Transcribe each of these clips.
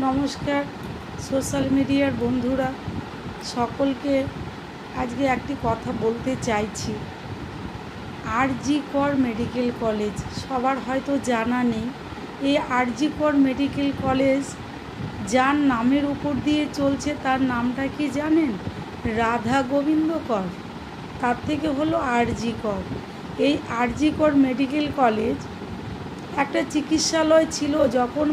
নমস্কার সোশ্যাল মিডিয়ার বন্ধুরা সকলকে আজকে একটি কথা বলতে চাইছি। আরজি কর মেডিকেল কলেজ সবার হয়তো জানা নেই। এই আরজি কর মেডিকেল কলেজ যার নামের উপর দিয়ে চলছে তার নামটা কি জানেন? রাধা গোবিন্দ কর, তার থেকে হলো আরজি কর। এই আরজি কর মেডিকেল কলেজ একটা চিকিৎসালয় ছিল। যখন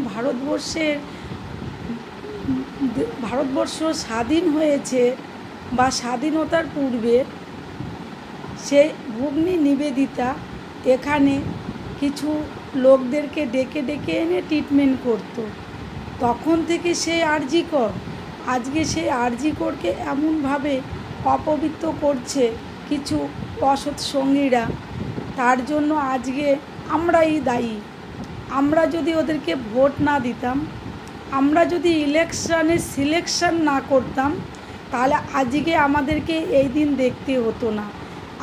ভারতবর্ষ স্বাধীন হয়েছে বা স্বাধীনতার পূর্বে সেই ভগ্নী নিবেদিতা এখানে কিছু লোকদেরকে ডেকে ডেকে এনে ট্রিটমেন্ট করত। তখন থেকে সেই আরজি কর আজকে সেই আরজি করকে এমনভাবে অপবিত্র করছে কিছু অসৎ সঙ্গীরা। তার জন্য আজকে আমরাই দায়ী। আমরা যদি ওদেরকে ভোট না দিতাম, আমরা যদি ইলেকশানে সিলেকশন না করতাম, তাহলে আজকে আমাদেরকে এই দিন দেখতে হতো না।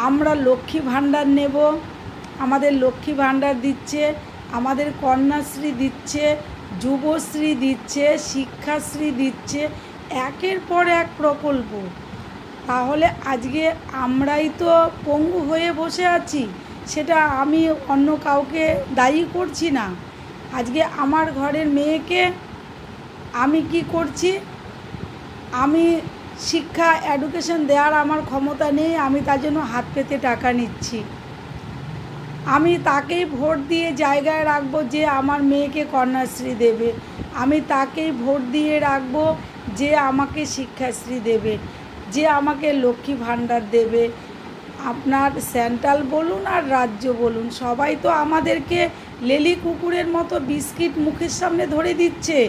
আমরা লক্ষ্মী ভাণ্ডার নেব, আমাদের লক্ষ্মী ভাণ্ডার দিচ্ছে, আমাদের কন্যাশ্রী দিচ্ছে, যুবশ্রী দিচ্ছে, শিক্ষাশ্রী দিচ্ছে, একের পর এক প্রকল্প। তাহলে আজকে আমরাই তো পঙ্গু হয়ে বসে আছি। সেটা আমি অন্য কাউকে দায়ী করছি না। আজকে আমার ঘরের মেয়েকে আমি কি করছি? আমি শিক্ষা এডুকেশন দেওয়ার আমার ক্ষমতা নেই, আমি তার জন্য হাত পেতে টাকা নিচ্ছি। আমি তাকেই ভোট দিয়ে জায়গায় রাখবো যে আমার মেয়েকে কন্যাশ্রী দেবে, আমি তাকেই ভোট দিয়ে রাখবো যে আমাকে শিক্ষাশ্রী দেবে, যে আমাকে লক্ষ্মী ভাণ্ডার দেবে। আপনার সেন্ট্রাল বলুন আর রাজ্য বলুন, সবাই তো আমাদেরকে লেলি কুকুরের মতো বিস্কিট মুখের সামনে ধরে দিচ্ছে।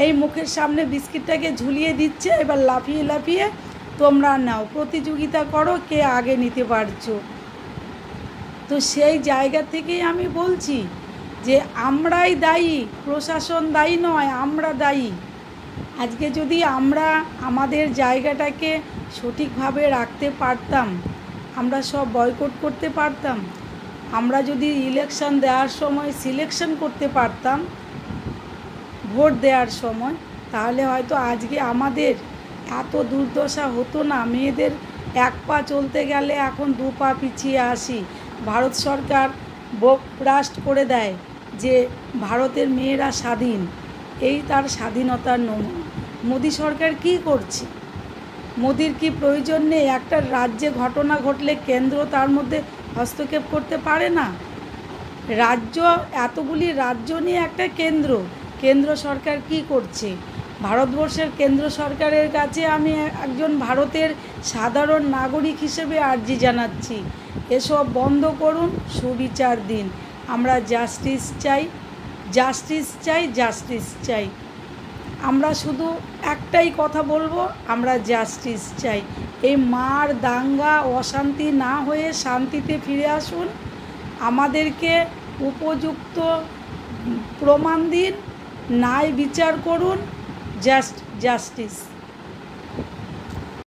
এই মুখের সামনে বিস্কিটটাকে ঝুলিয়ে দিচ্ছে, এবার লাফিয়ে লাফিয়ে তোমরা নাও, প্রতিযোগিতা করো কে আগে নিতে পারছো। তো সেই জায়গা থেকেই আমি বলছি যে আমরাই দায়ী, প্রশাসন দায়ী নয়, আমরা দায়ী। আজকে যদি আমরা আমাদের জায়গাটাকে সঠিকভাবে রাখতে পারতাম, আমরা সব বয়কট করতে পারতাম, আমরা যদি ইলেকশন দেওয়ার সময় সিলেকশন করতে পারতাম ভোট দেওয়ার সময়, তাহলে হয়তো আজকে আমাদের এত দুর্দশা হতো না। মেয়েদের এক পা চলতে গেলে এখন দু পা পিছিয়ে আসি। ভারত সরকার ব্রডকাস্ট করে দেয় যে ভারতের মেয়েরা স্বাধীন, এই তার স্বাধীনতার নমুনা। মোদি সরকার কি করছে? মোদির কি প্রয়োজন নেই? একটা রাজ্যে ঘটনা ঘটলে কেন্দ্র তার মধ্যে হস্তক্ষেপ করতে পারে না? রাজ্য, এতগুলি রাজ্য নিয়ে একটা কেন্দ্র সরকার কি করছে? ভারতবর্ষের কেন্দ্র সরকারের কাছে আমি একজন ভারতের সাধারণ নাগরিক হিসেবে আর্জি জানাচ্ছি, এসব বন্ধ করুন, সুবিচার দিন। আমরা জাস্টিস চাই, জাস্টিস চাই, জাস্টিস চাই। আমরা শুধু একটাই কথা বলবো, আমরা জাস্টিস চাই। এই মার দাঙ্গা অশান্তি না হয়ে শান্তিতে ফিরে আসুন। আমাদেরকে উপযুক্ত প্রমাণ দিন, ন্যায় বিচার করুন, জাস্টিস।